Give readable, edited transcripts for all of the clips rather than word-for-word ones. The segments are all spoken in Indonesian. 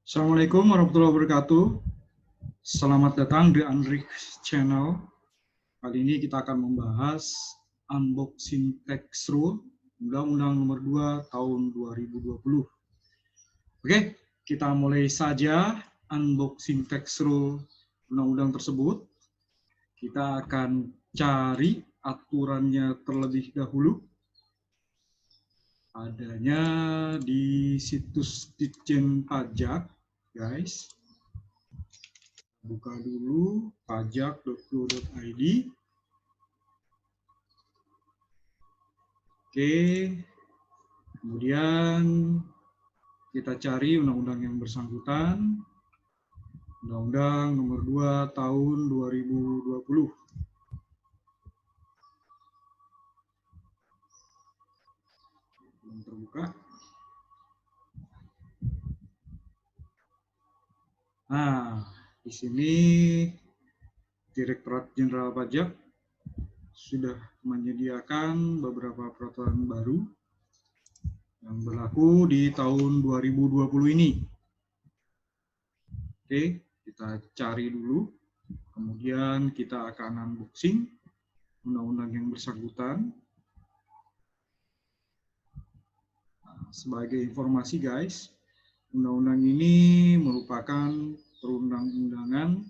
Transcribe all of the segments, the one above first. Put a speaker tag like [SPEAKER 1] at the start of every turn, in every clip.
[SPEAKER 1] Assalamualaikum warahmatullahi wabarakatuh. Selamat datang di Andrik Channel. Kali ini kita akan membahas unboxing tax rule Undang-Undang Nomor 2 Tahun 2020. Oke, kita mulai saja unboxing tax rule undang-undang tersebut. Kita akan cari aturannya terlebih dahulu. Adanya di situs Ditjen Pajak, guys. Buka dulu pajak.go.id. Oke, kemudian kita cari undang-undang yang bersangkutan, Undang-Undang Nomor 2 Tahun 2020. Belum terbuka. Nah, di sini Direktorat Jenderal Pajak sudah menyediakan beberapa peraturan baru yang berlaku di tahun 2020 ini. Oke, kita cari dulu, kemudian kita akan unboxing undang-undang yang bersangkutan. Nah, sebagai informasi guys, undang-undang ini merupakan perundang-undangan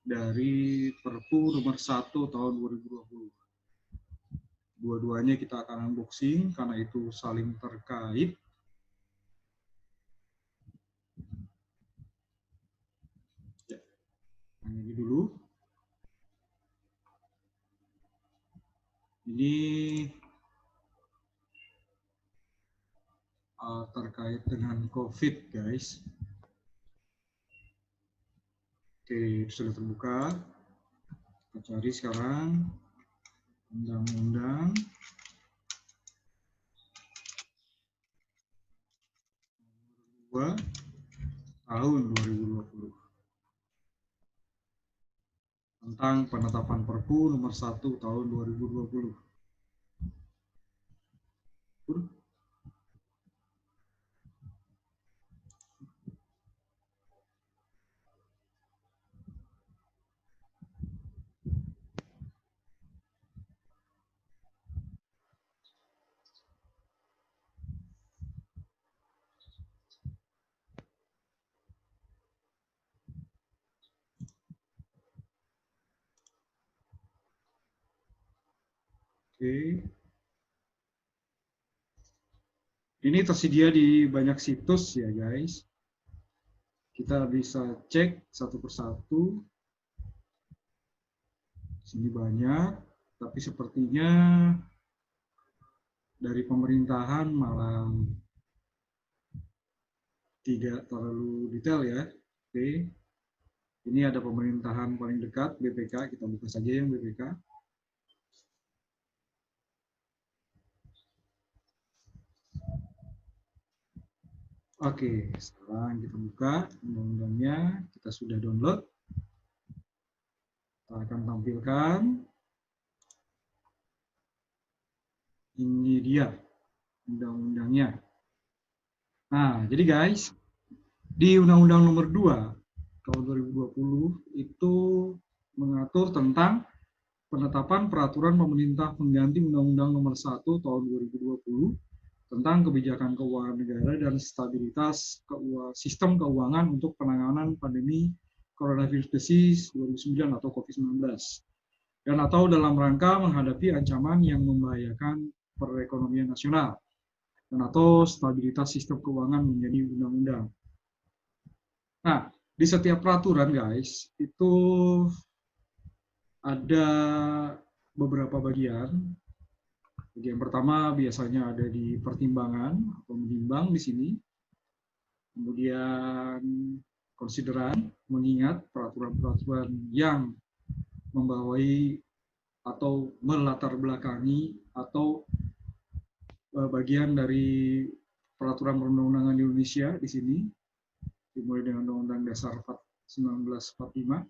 [SPEAKER 1] dari Perpu nomor 1 tahun 2020. Dua-duanya kita akan unboxing karena itu saling terkait. Ya, ini dulu. Ini terkait dengan COVID, guys. Oke, sudah terbuka. Kita cari sekarang Undang-Undang Nomor 2 Tahun 2020 tentang penetapan Perpu Nomor 1 Tahun 2020. Oke. Ini tersedia di banyak situs ya guys. Kita bisa cek satu persatu. Sini banyak, tapi sepertinya dari pemerintahan malah tidak terlalu detail ya. Oke. Ini ada pemerintahan paling dekat, BPK. Kita buka saja yang BPK. Oke, sekarang kita buka undang-undangnya. Kita sudah download. Kita akan tampilkan. Ini dia undang-undangnya. Nah, jadi guys, di Undang-Undang Nomor 2 Tahun 2020 itu mengatur tentang penetapan peraturan pemerintah pengganti Undang-Undang Nomor 1 Tahun 2020 tentang kebijakan keuangan negara dan stabilitas sistem keuangan untuk penanganan pandemi coronavirus disease 2009 atau COVID-19 dan atau dalam rangka menghadapi ancaman yang membahayakan perekonomian nasional dan atau stabilitas sistem keuangan menjadi undang-undang. Nah, di setiap peraturan guys itu ada beberapa bagian. Bagian pertama biasanya ada di pertimbangan atau menimbang di sini. Kemudian konsideran, mengingat peraturan-peraturan yang membawai atau melatar belakangi atau bagian dari peraturan perundang-undangan di Indonesia di sini, dimulai dengan Undang-Undang Dasar 1945,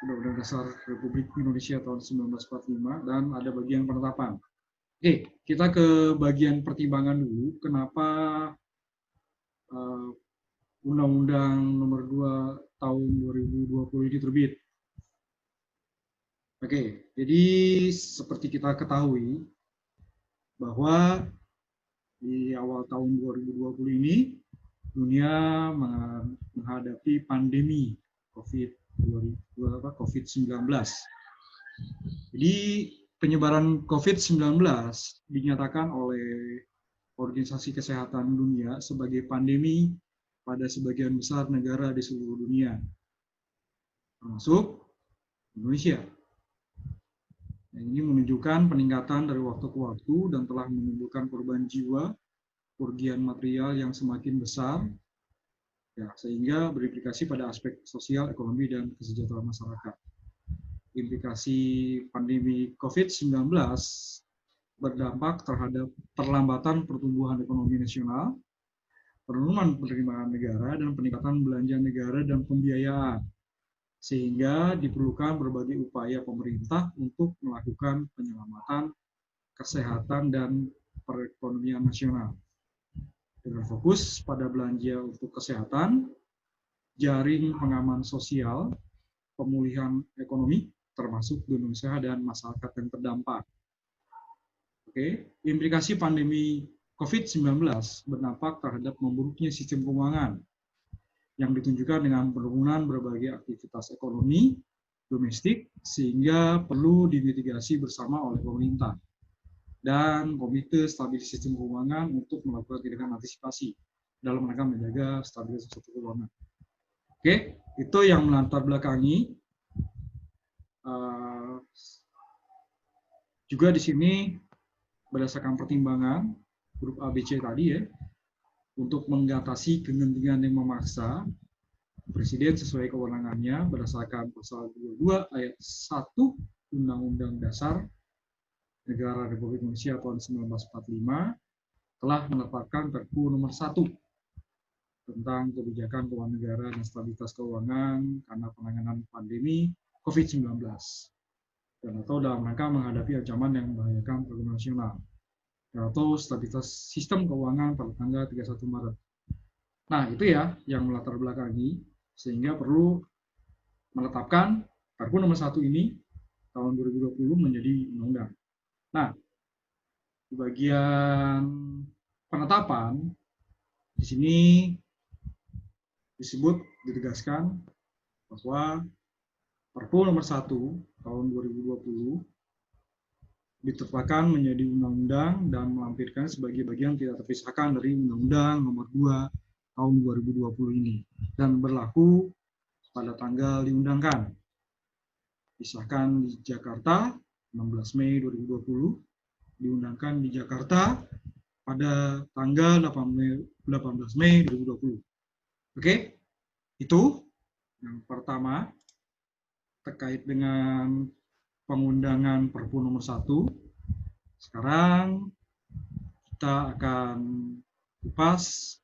[SPEAKER 1] Undang-Undang Dasar Republik Indonesia tahun 1945, dan ada bagian penetapan. Oke, kita ke bagian pertimbangan dulu. Kenapa Undang-Undang Nomor 2 Tahun 2020 ini terbit. Oke, jadi seperti kita ketahui bahwa di awal tahun 2020 ini dunia menghadapi pandemi COVID-19. Jadi penyebaran COVID-19 dinyatakan oleh Organisasi Kesehatan Dunia sebagai pandemi pada sebagian besar negara di seluruh dunia, termasuk Indonesia. Yang ini menunjukkan peningkatan dari waktu ke waktu dan telah menimbulkan korban jiwa, kerugian material yang semakin besar, ya, sehingga berimplikasi pada aspek sosial, ekonomi, dan kesejahteraan masyarakat. Implikasi pandemi COVID-19 berdampak terhadap perlambatan pertumbuhan ekonomi nasional, penurunan penerimaan negara, dan peningkatan belanja negara dan pembiayaan, sehingga diperlukan berbagai upaya pemerintah untuk melakukan penyelamatan kesehatan dan perekonomian nasional. Dengan fokus pada belanja untuk kesehatan, jaring pengaman sosial, pemulihan ekonomi, termasuk dunia usaha dan masyarakat yang terdampak. Oke, implikasi pandemi COVID-19 berdampak terhadap memburuknya sistem keuangan yang ditunjukkan dengan penurunan berbagai aktivitas ekonomi domestik, sehingga perlu dimitigasi bersama oleh pemerintah dan Komite Stabilitas Sistem Keuangan untuk melakukan tindakan antisipasi dalam rangka menjaga stabilitas sistem keuangan. Oke, itu yang melatar belakangi. Juga di sini berdasarkan pertimbangan grup ABC tadi ya, untuk mengatasi kegentingan yang memaksa, Presiden sesuai kewenangannya berdasarkan pasal 22 ayat 1 Undang-Undang Dasar Negara Republik Indonesia tahun 1945 telah menetapkan Perpu nomor 1 tentang kebijakan keuangan negara dan stabilitas keuangan karena penanganan pandemi COVID-19 dan atau dalam rangka menghadapi ancaman yang membahayakan perekonomian nasional atau stabilitas sistem keuangan pada tanggal 31 Maret. Nah, itu ya yang melatar belakangi sehingga perlu menetapkan Perpu nomor 1 ini tahun 2020 menjadi undang-undang. Nah, di bagian penetapan di sini disebut ditegaskan bahwa Perpu nomor 1 tahun 2020 ditetapkan menjadi undang-undang dan melampirkan sebagai bagian tidak terpisahkan dari Undang-Undang Nomor 2 tahun 2020 ini dan berlaku pada tanggal diundangkan. Disahkan di Jakarta 16 Mei 2020, diundangkan di Jakarta pada tanggal 18 Mei 2020. Oke, itu yang pertama terkait dengan pengundangan Perpu nomor 1. Sekarang kita akan kupas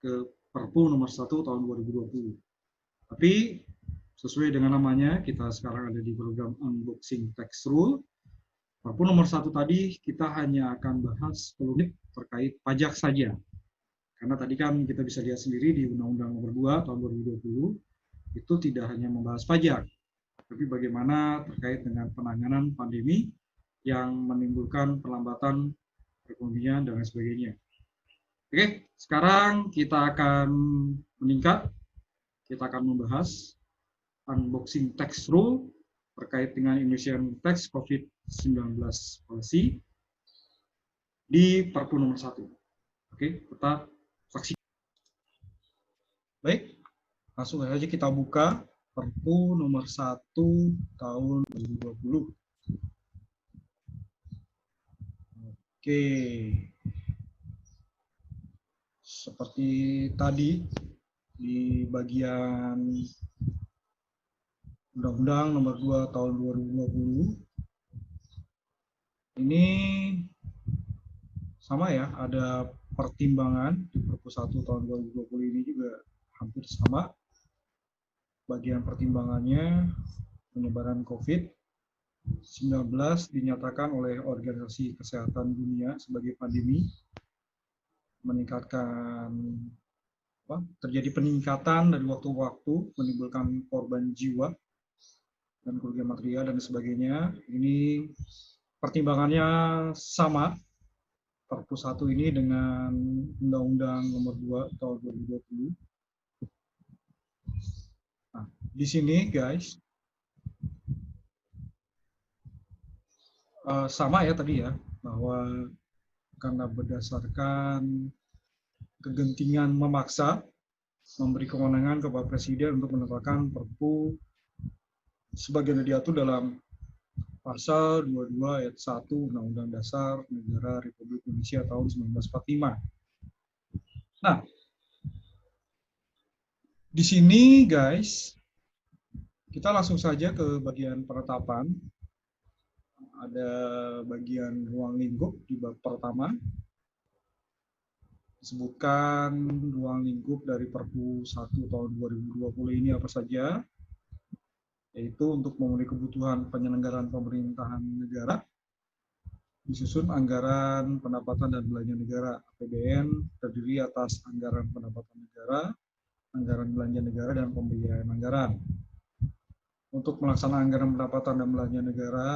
[SPEAKER 1] ke Perpu nomor 1 tahun 2020. Tapi sesuai dengan namanya, kita sekarang ada di program Unboxing Tax Rule. Perpu nomor 1 tadi kita hanya akan bahas 10 menit terkait pajak saja. Karena tadi kan kita bisa lihat sendiri di Undang-Undang Nomor 2 tahun 2020 itu tidak hanya membahas pajak, tapi bagaimana terkait dengan penanganan pandemi yang menimbulkan perlambatan perekonomian dan lain sebagainya. Oke, sekarang kita akan meningkat. Kita akan membahas Unboxing Tax Rule terkait dengan Indonesian Tax COVID-19 Policy di Perpu nomor 1. Oke, tetap saksi. Baik, langsung saja kita buka Perpu nomor 1 tahun 2020. Oke. Seperti tadi di bagian Undang-Undang Nomor 2 tahun 2020 ini sama ya, ada pertimbangan di Perpu 1 tahun 2020 ini juga hampir sama. Bagian pertimbangannya penyebaran COVID-19 dinyatakan oleh Organisasi Kesehatan Dunia sebagai pandemi, meningkatkan terjadi peningkatan dari waktu ke waktu, menimbulkan korban jiwa dan kerugian material dan sebagainya. Ini pertimbangannya sama Perpu 1 ini dengan Undang-Undang Nomor 2 Tahun 2020. Nah, di sini guys, sama ya tadi ya, bahwa karena berdasarkan kegentingan memaksa, memberi kewenangan kepada Presiden untuk menetapkan Perpu sebagaimana diatur dalam Pasal 22 ayat 1 Undang-Undang Dasar Negara Republik Indonesia tahun 1945. Nah, di sini guys, kita langsung saja ke bagian penetapan. Ada bagian ruang lingkup di bab pertama. Disebutkan ruang lingkup dari Perpu 1 tahun 2020 ini apa saja, yaitu untuk memenuhi kebutuhan penyelenggaraan pemerintahan negara, disusun anggaran pendapatan dan belanja negara (APBN) terdiri atas anggaran pendapatan negara, anggaran belanja negara, dan pembiayaan anggaran. Untuk melaksanakan anggaran pendapatan dan belanja negara,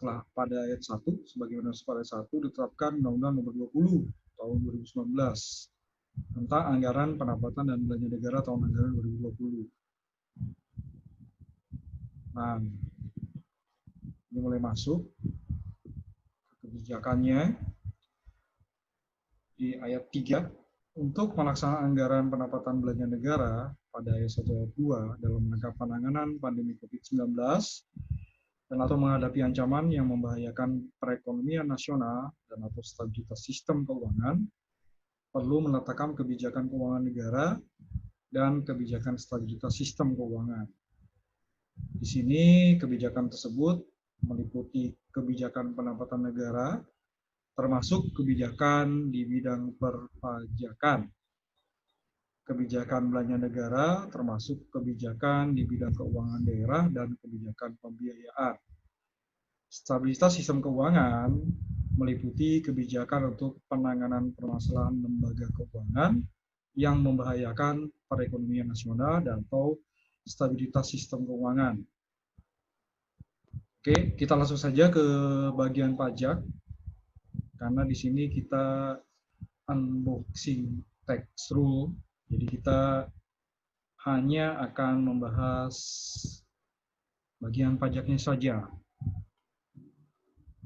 [SPEAKER 1] telah pada ayat 1, sebagaimana pada ayat 1 ditetapkan Undang-Undang Nomor 20 tahun 2019 tentang anggaran pendapatan dan belanja negara tahun anggaran 2020. Nah, ini mulai masuk kebijakannya di ayat 3. Untuk melaksanakan anggaran pendapatan belanja negara pada ayat 1 ayat 2 dalam rangka penanganan pandemi COVID-19 dan atau menghadapi ancaman yang membahayakan perekonomian nasional dan atau stabilitas sistem keuangan, perlu menetapkan kebijakan keuangan negara dan kebijakan stabilitas sistem keuangan. Di sini kebijakan tersebut meliputi kebijakan pendapatan negara, termasuk kebijakan di bidang perpajakan, kebijakan belanja negara, termasuk kebijakan di bidang keuangan daerah, dan kebijakan pembiayaan. Stabilitas sistem keuangan meliputi kebijakan untuk penanganan permasalahan lembaga keuangan yang membahayakan perekonomian nasional dan atau stabilitas sistem keuangan. Oke, kita langsung saja ke bagian pajak. Karena di sini kita unboxing tax rule, jadi kita hanya akan membahas bagian pajaknya saja.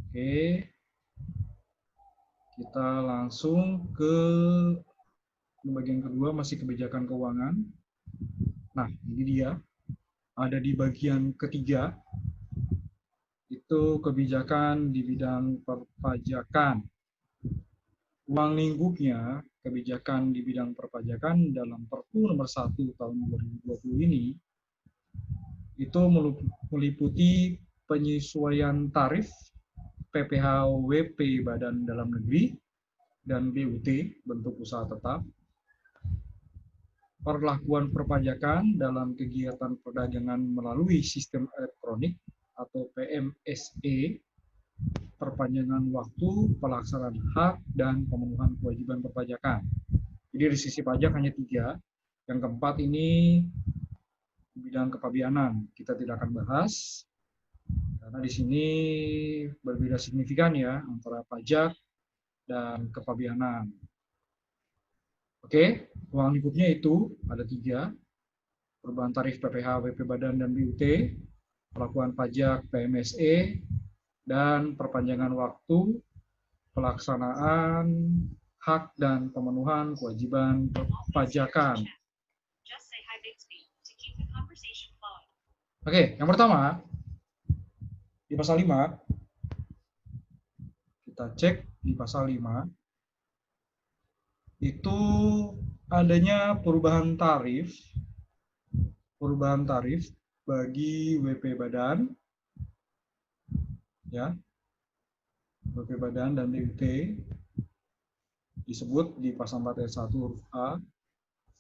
[SPEAKER 1] Oke, kita langsung ke bagian kedua, masih kebijakan keuangan. Nah, ini dia, ada di bagian ketiga, itu kebijakan di bidang perpajakan. Ruang lingkupnya kebijakan di bidang perpajakan dalam Perpu Nomor 1 tahun 2020 ini itu meliputi penyesuaian tarif PPh WP Badan Dalam Negeri dan BUT bentuk usaha tetap, perlakuan perpajakan dalam kegiatan perdagangan melalui sistem elektronik atau PMSE, perpanjangan waktu pelaksanaan hak dan pemenuhan kewajiban perpajakan. Jadi dari sisi pajak hanya 3. Yang keempat ini bidang kepabianan. Kita tidak akan bahas karena di sini berbeda signifikan ya antara pajak dan kepabianan. Oke, ruang lingkupnya itu ada 3. Perubahan tarif PPh, WP Badan, dan BUT, perlakuan pajak PMSE, dan perpanjangan waktu pelaksanaan hak dan pemenuhan kewajiban perpajakan. Oke, yang pertama di pasal 5, kita cek di pasal 5 itu adanya perubahan tarif bagi WP Badan, ya, WP Badan dan BUT disebut di pasal 4 ayat 1 huruf A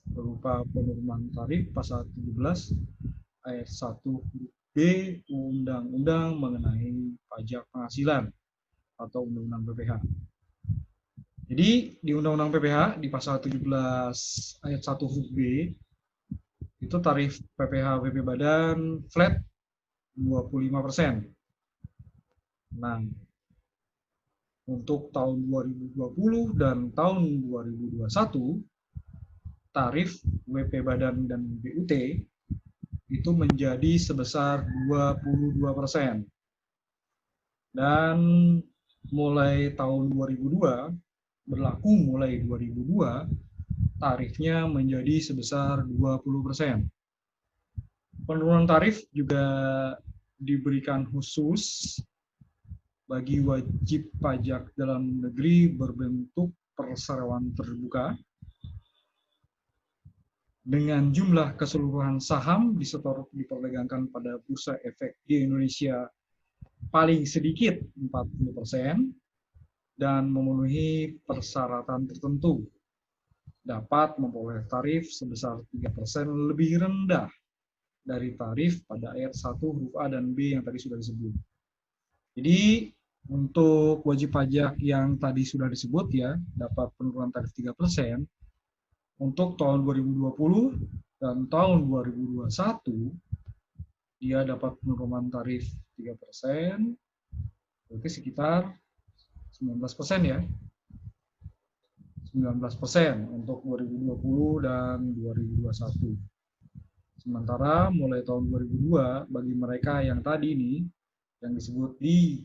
[SPEAKER 1] berupa penurunan tarif pasal 17 ayat 1 huruf B Undang-Undang mengenai pajak penghasilan atau Undang-Undang PPh. Jadi di Undang-Undang PPH di pasal 17 ayat 1 huruf B itu tarif PPH WP Badan flat 25%. Nah, untuk tahun 2020 dan tahun 2021 tarif WP Badan dan BUT itu menjadi sebesar 22%. Dan mulai tahun 2002, berlaku mulai 2002, tarifnya menjadi sebesar 20%. Penurunan tarif juga diberikan khusus bagi wajib pajak dalam negeri berbentuk perseroan terbuka dengan jumlah keseluruhan saham disetor diperdagangkan pada bursa efek di Indonesia paling sedikit 40% dan memenuhi persyaratan tertentu dapat memperoleh tarif sebesar 3% lebih rendah dari tarif pada ayat 1 huruf A dan B yang tadi sudah disebut. Jadi untuk wajib pajak yang tadi sudah disebut ya, dapat penurunan tarif 3%. Untuk tahun 2020 dan tahun 2021 dia dapat penurunan tarif 3%, berarti sekitar 19% ya. 19% untuk 2020 dan 2021. Sementara mulai tahun 2002 bagi mereka yang tadi ini yang disebut di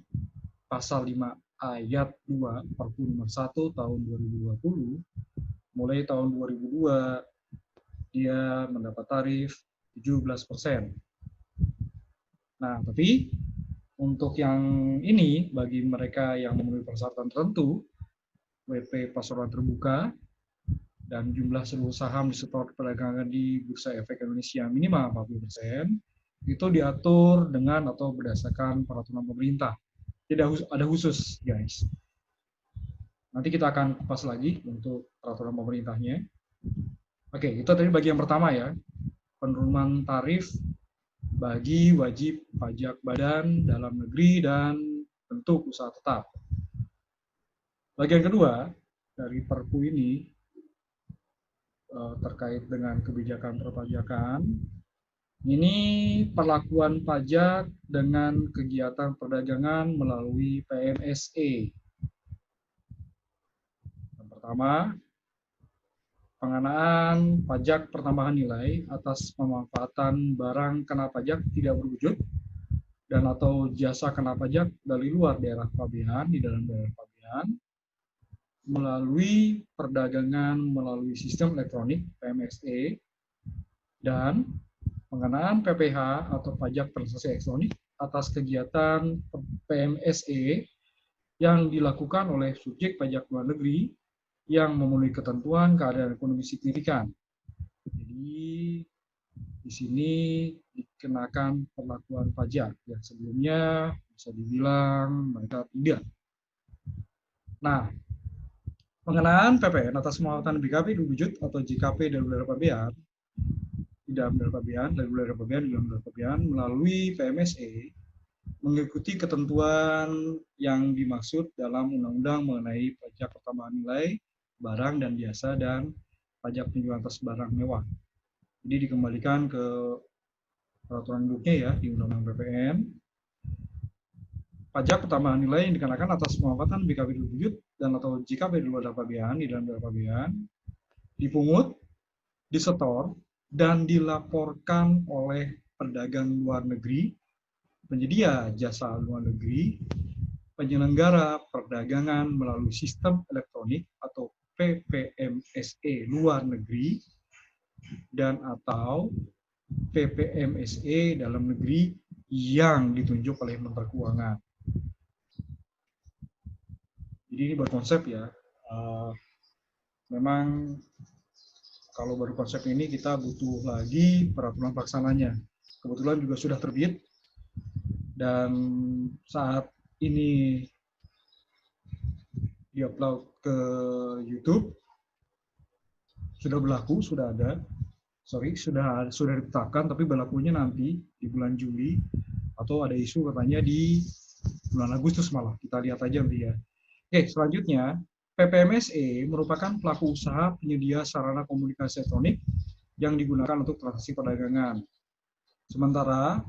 [SPEAKER 1] pasal 5 ayat 2 Perpu nomor 1 tahun 2020, mulai tahun 2002 dia mendapat tarif 17%. Nah, tapi untuk yang ini bagi mereka yang memenuhi persyaratan tertentu, WP pasaran terbuka dan jumlah seluruh saham disetor perdagangan di Bursa Efek Indonesia minimal 40%, itu diatur dengan atau berdasarkan peraturan pemerintah. Tidak ada khusus, guys. Nanti kita akan kupas lagi untuk peraturan pemerintahnya. Oke, itu tadi bagi yang pertama ya, penurunan tarif bagi wajib pajak badan dalam negeri dan bentuk usaha tetap. Bagian kedua dari Perpu ini terkait dengan kebijakan perpajakan, ini perlakuan pajak dengan kegiatan perdagangan melalui PMSE. Yang pertama, pengenaan pajak pertambahan nilai atas pemanfaatan barang kena pajak tidak berwujud dan atau jasa kena pajak dari luar daerah pabean di dalam daerah pabean melalui perdagangan melalui sistem elektronik PMSE dan pengenaan PPH atau pajak transaksi elektronik atas kegiatan PMSE yang dilakukan oleh subjek pajak luar negeri yang memenuhi ketentuan keadaan ekonomi signifikan. Jadi di sini dikenakan perlakuan pajak yang sebelumnya bisa dibilang mereka tidak. Nah, pengenaan PPN atas muatan BKP diwujud atau JKP dari wilayah pabean di dalam daerah pabean, dari wilayah pabean di dalam daerah pabean melalui PMSE mengikuti ketentuan yang dimaksud dalam undang-undang mengenai pajak pertambahan nilai barang dan jasa dan pajak penjualan atas barang mewah. Jadi dikembalikan ke peraturan induknya ya di Undang-Undang PPN. Pajak pertambahan nilai yang dikenakan atas pemanfaatan BKP diwujud dan atau JKP di luar daerah pabean di dalam daerah pabean dipungut, disetor, dan dilaporkan oleh pedagang luar negeri, penyedia jasa luar negeri, penyelenggara perdagangan melalui sistem elektronik atau PPMSE luar negeri, dan atau PPMSE dalam negeri yang ditunjuk oleh Menteri Keuangan. Jadi ini berkonsep ya, memang kalau baru konsep ini kita butuh lagi peraturan pelaksananya. Kebetulan juga sudah terbit dan saat ini diupload ke YouTube sudah berlaku, sudah ada. Sudah ditetapkan, tapi berlakunya nanti di bulan Juli atau ada isu katanya di bulan Agustus malah. Kita lihat aja nanti ya. Oke, selanjutnya PPMSE merupakan pelaku usaha penyedia sarana komunikasi elektronik yang digunakan untuk transaksi perdagangan. Sementara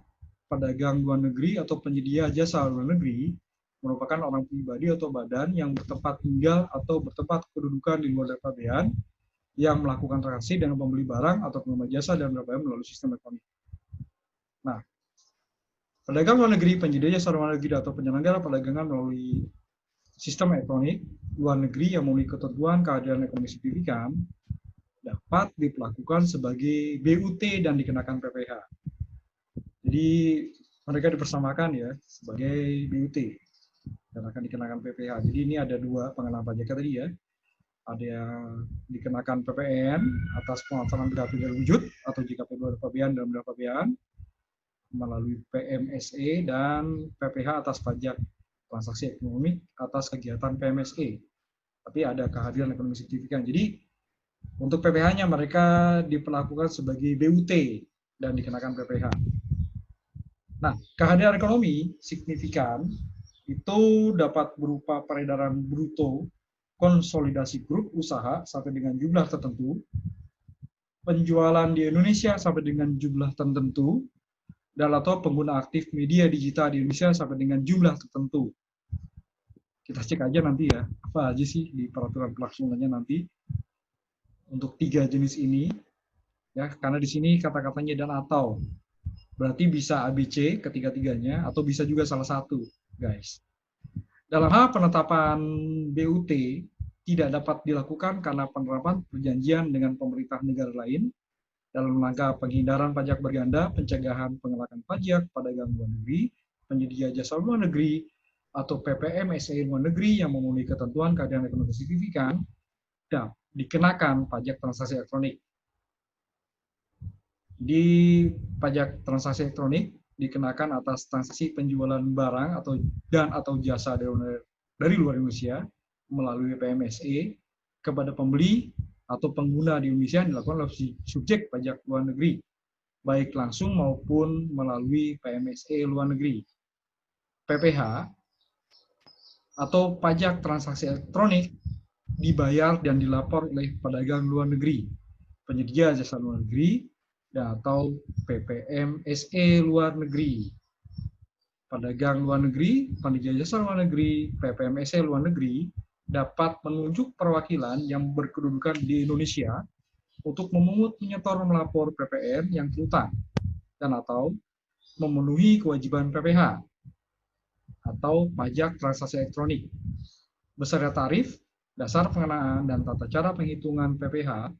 [SPEAKER 1] pedagang luar negeri atau penyedia jasa luar negeri merupakan orang pribadi atau badan yang bertempat tinggal atau bertempat kedudukan di luar daerah pabean yang melakukan transaksi dengan membeli barang atau pengembang jasa dan pabean melalui sistem elektronik. Nah, pedagang luar negeri, penyedia jasa luar negeri atau penyelenggara perdagangan melalui sistem elektronik luar negeri yang memenuhi ketentuan kehadiran ekonomi signifikan dapat diperlakukan sebagai BUT dan dikenakan PPh. Jadi mereka dipersamakan ya sebagai BUT dan akan dikenakan PPh. Jadi ini ada dua pengenaan pajaknya tadi ya. Ada yang dikenakan PPN atas pemasaran benda wujud atau jika kedua pabean dan benda pabean melalui PMSE dan PPh atas pajak transaksi ekonomi atas kegiatan PMSE. Tapi ada kehadiran ekonomi signifikan. Jadi untuk PPh-nya mereka diperlakukan sebagai BUT dan dikenakan PPh. Nah, kehadiran ekonomi signifikan itu dapat berupa peredaran bruto, konsolidasi grup usaha sampai dengan jumlah tertentu, penjualan di Indonesia sampai dengan jumlah tertentu, dan atau pengguna aktif media digital di Indonesia sampai dengan jumlah tertentu. Kita cek aja nanti ya, apa aja sih di peraturan pelaksananya nanti untuk 3 jenis ini. Ya, karena di sini kata-katanya dan atau. Berarti bisa ABC ketiga-tiganya atau bisa juga salah satu, guys. Dalam hal penetapan BUT tidak dapat dilakukan karena penerapan perjanjian dengan pemerintah negara lain dalam rangka penghindaran pajak berganda, pencegahan penggelapan pajak, pedagang luar negeri, penyedia jasa luar negeri, atau PPMSE luar negeri yang memenuhi ketentuan kehadiran ekonomi signifikan dan dikenakan pajak transaksi elektronik. Di pajak transaksi elektronik dikenakan atas transaksi penjualan barang atau jasa dari luar Indonesia melalui PMSE kepada pembeli atau pengguna di Indonesia yang dilakukan oleh subjek pajak luar negeri, baik langsung maupun melalui PMSE luar negeri. PPh atau pajak transaksi elektronik dibayar dan dilapor oleh pedagang luar negeri, penyedia jasa luar negeri, dan atau PPMSE luar negeri. Pedagang luar negeri, penyedia jasa luar negeri, PPMSE luar negeri dapat menunjuk perwakilan yang berkedudukan di Indonesia untuk memungut, menyetor, melapor PPN yang terutang dan atau memenuhi kewajiban PPh atau pajak transaksi elektronik beserta tarif, dasar pengenaan dan tata cara penghitungan PPh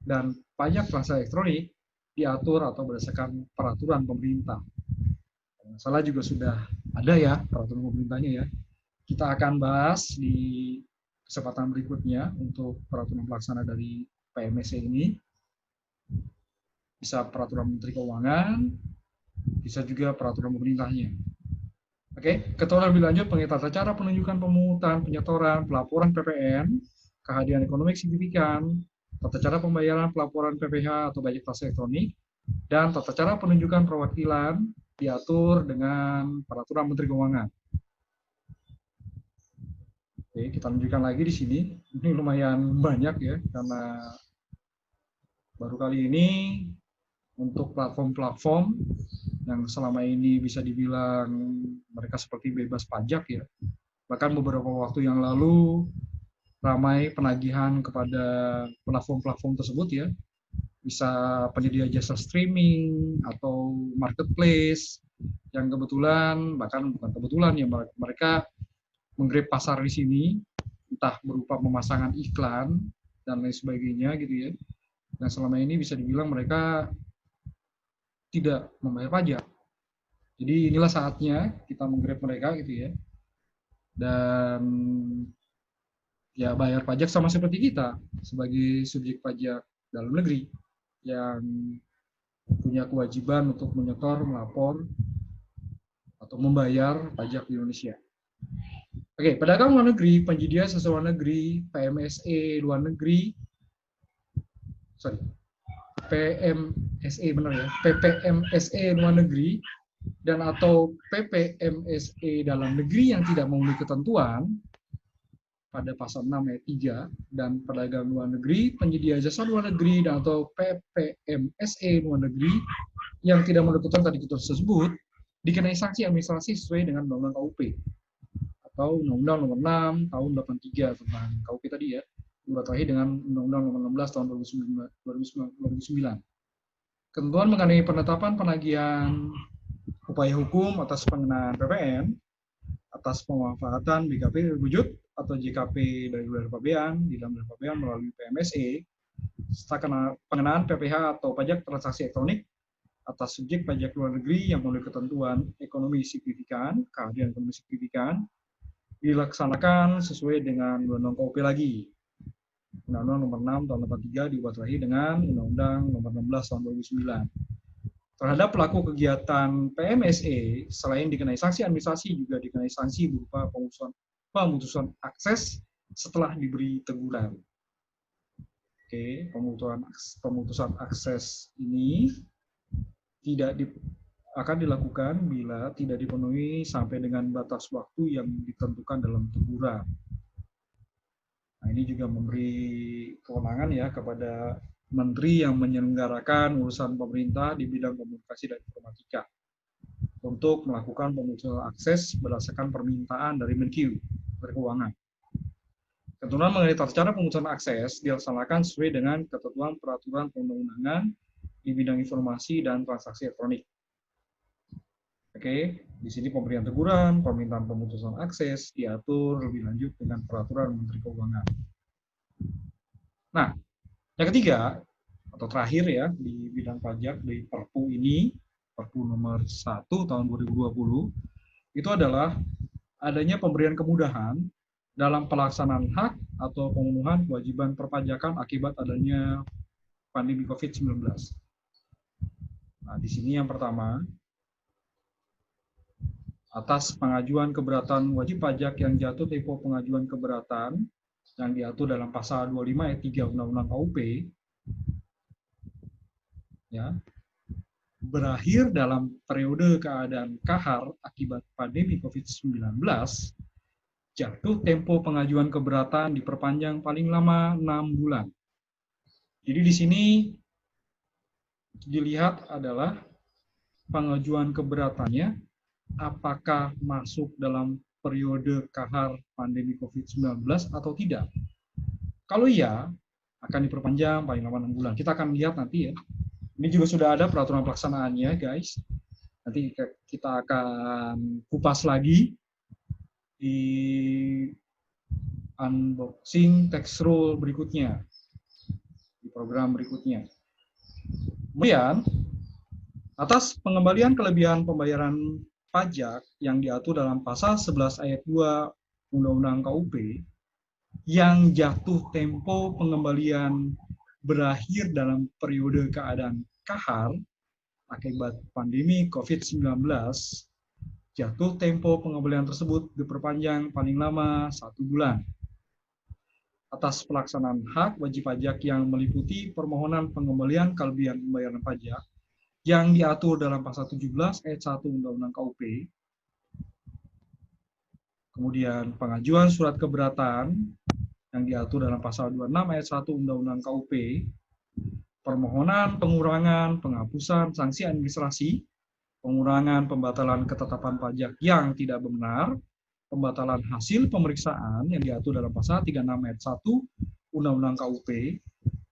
[SPEAKER 1] dan pajak transaksi elektronik diatur atau berdasarkan peraturan pemerintah. Salah juga sudah ada ya peraturan pemerintahnya ya. Kita akan bahas di kesempatan berikutnya untuk peraturan pelaksana dari PMSE ini. Bisa peraturan Menteri Keuangan, bisa juga peraturan pemerintahnya. Oke, ketentuan lebih lanjut mengenai tata cara penunjukan pemungutan, penyetoran, pelaporan PPN, kehadiran ekonomi signifikan, tata cara pembayaran pelaporan PPh atau pajak transaksi elektronik, dan tata cara penunjukan perwakilan diatur dengan peraturan Menteri Keuangan. Oke, kita lanjutkan lagi di sini. Ini lumayan banyak ya, karena baru kali ini untuk platform-platform yang selama ini bisa dibilang mereka seperti bebas pajak ya. Bahkan beberapa waktu yang lalu ramai penagihan kepada platform-platform tersebut ya. Bisa penyedia jasa streaming atau marketplace yang kebetulan, bahkan bukan kebetulan ya, mereka menggrab pasar di sini, entah berupa pemasangan iklan dan lain sebagainya gitu ya. Nah selama ini bisa dibilang mereka tidak membayar pajak. Jadi inilah saatnya kita menggrab mereka gitu ya. Dan ya bayar pajak sama seperti kita sebagai subjek pajak dalam negeri yang punya kewajiban untuk menyetor, melapor, atau membayar pajak di Indonesia. Oke, pedagang luar negeri, penyedia jasa luar negeri, PMSE luar negeri, PMSE benar ya, PPMSE luar negeri, dan atau PPMSE dalam negeri yang tidak memenuhi ketentuan pada pasal 6 ayat 3 dan pedagang luar negeri, penyedia jasa luar negeri dan atau PPMSE luar negeri yang tidak melakukan tadi tersebut dikenai sanksi administrasi sesuai dengan Undang-Undang KUP atau Undang-Undang Nomor 6 Tahun 83 tentang KUP tadi ya, dibatalkan dengan Undang-Undang Nomor 16 Tahun 2009. Ketentuan mengenai penetapan penagihan upaya hukum atas pengenaan PPN atas pemanfaatan BKP wujud atau JKP dari daerah pabean di dalam daerah pabean melalui PMSE serta pengenaan PPh atau pajak transaksi elektronik atas subjek pajak luar negeri yang memenuhi ketentuan ekonomi signifikan, keahlian ekonomi signifikan dilaksanakan sesuai dengan Undang-Undang KUP lagi. Undang-Undang Nomor 6 Tahun 83 dibuat lagi dengan Undang-Undang Nomor 16 Tahun 2009. Terhadap pelaku kegiatan PMSE, selain dikenai sanksi administrasi, juga dikenai sanksi berupa pemutusan akses setelah diberi teguran. Oke, pemutusan akses ini akan dilakukan bila tidak dipenuhi sampai dengan batas waktu yang ditentukan dalam teguran. Nah, ini juga memberi kewenangan ya kepada menteri yang menyelenggarakan urusan pemerintah di bidang komunikasi dan informatika untuk melakukan pemutusan akses berdasarkan permintaan dari Menq Keuangan. Ketentuan mengenai tata cara pemutusan akses dilaksanakan sesuai dengan ketentuan peraturan perundang-undangan di bidang informasi dan transaksi elektronik. Oke, di sini pemberian teguran, permintaan pemutusan akses diatur lebih lanjut dengan peraturan Menteri Keuangan. Nah, yang ketiga atau terakhir ya di bidang pajak di Perpu ini, Perpu nomor 1 tahun 2020, itu adalah adanya pemberian kemudahan dalam pelaksanaan hak atau pemenuhan kewajiban perpajakan akibat adanya pandemi COVID-19. Nah, di sini yang pertama, atas pengajuan keberatan wajib pajak yang jatuh tempo pengajuan keberatan yang diatur dalam pasal 25 ayat 3 Undang-Undang KUP ya, berakhir dalam periode keadaan kahar akibat pandemi COVID-19, jatuh tempo pengajuan keberatan diperpanjang paling lama 6 bulan. Jadi di sini dilihat adalah pengajuan keberatannya apakah masuk dalam periode kahar pandemi COVID-19 atau tidak. Kalau iya, akan diperpanjang paling lama 6 bulan. Kita akan lihat nanti ya. Ini juga sudah ada peraturan pelaksanaannya, guys. Nanti kita akan kupas lagi di unboxing tax rule berikutnya, di program berikutnya. Kemudian, atas pengembalian kelebihan pembayaran pajak yang diatur dalam pasal 11 ayat 2 Undang-Undang KUP, yang jatuh tempo pengembalian berakhir dalam periode keadaan kahar akibat pandemi COVID-19, jatuh tempo pengembalian tersebut diperpanjang paling lama 1 bulan. Atas pelaksanaan hak wajib pajak yang meliputi permohonan pengembalian kelebihan pembayaran pajak yang diatur dalam pasal 17 ayat 1 Undang-Undang KUP, kemudian pengajuan surat keberatan yang diatur dalam pasal 26 ayat 1 Undang-Undang KUP, permohonan pengurangan, penghapusan sanksi administrasi, pengurangan pembatalan ketetapan pajak yang tidak benar, pembatalan hasil pemeriksaan yang diatur dalam pasal 36 ayat 1 Undang-Undang KUP,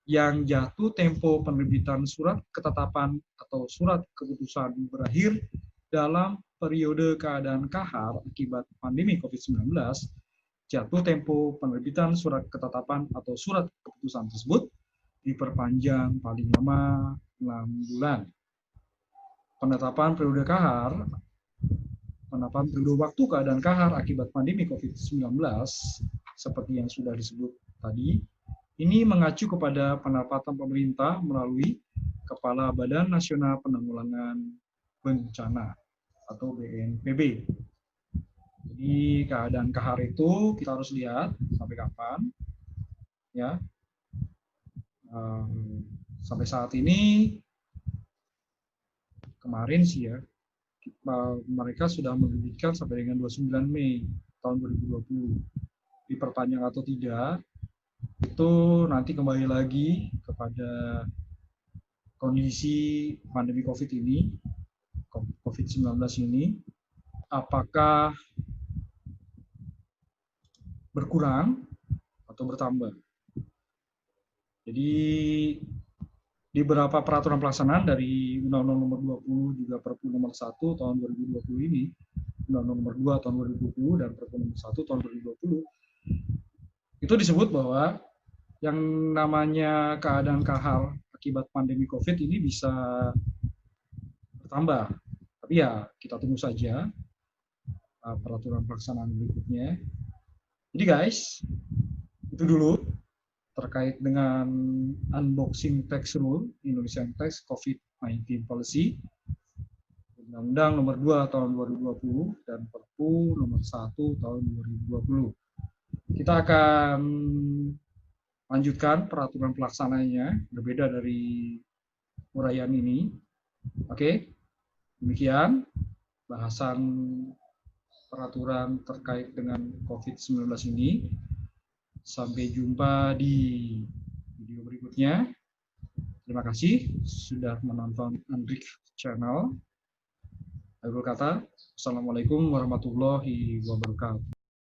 [SPEAKER 1] yang jatuh tempo penerbitan surat ketetapan atau surat keputusan berakhir dalam periode keadaan kahar akibat pandemi COVID-19, jatuh tempo penerbitan surat ketetapan atau surat keputusan tersebut diperpanjang paling lama 6 bulan. Penetapan periode kahar, penetapan periode waktu keadaan kahar akibat pandemi COVID-19, seperti yang sudah disebut tadi, ini mengacu kepada penetapan pemerintah melalui Kepala Badan Nasional Penanggulangan Bencana atau BNPB. Jadi keadaan kahar itu kita harus lihat sampai kapan, ya. Sampai saat ini kemarin sih ya, mereka sudah menerbitkan sampai dengan 29 Mei tahun 2020. diperpanjang atau tidak, itu nanti kembali lagi kepada kondisi pandemi COVID ini, COVID-19 ini, apakah berkurang atau bertambah. Jadi di beberapa peraturan pelaksanaan dari Undang-Undang Nomor 20 juga Perpu Nomor 1 tahun 2020 ini, Undang-Undang Nomor 2 tahun 2020 dan Perpu Nomor 1 tahun 2020, itu disebut bahwa yang namanya keadaan kahal akibat pandemi COVID ini bisa bertambah. Tapi ya kita tunggu saja peraturan pelaksanaan berikutnya. Jadi guys, itu dulu terkait dengan unboxing tax rule Indonesian Tax COVID-19 Policy, Undang-Undang Nomor 2 tahun 2020 dan Perpu Nomor 1 tahun 2020. Kita akan lanjutkan peraturan pelaksananya berbeda dari uraian ini. Oke, demikian bahasan peraturan terkait dengan COVID-19 ini. Sampai jumpa di video berikutnya. Terima kasih sudah menonton Andrik Channel. Akhir kata, Assalamualaikum warahmatullahi wabarakatuh.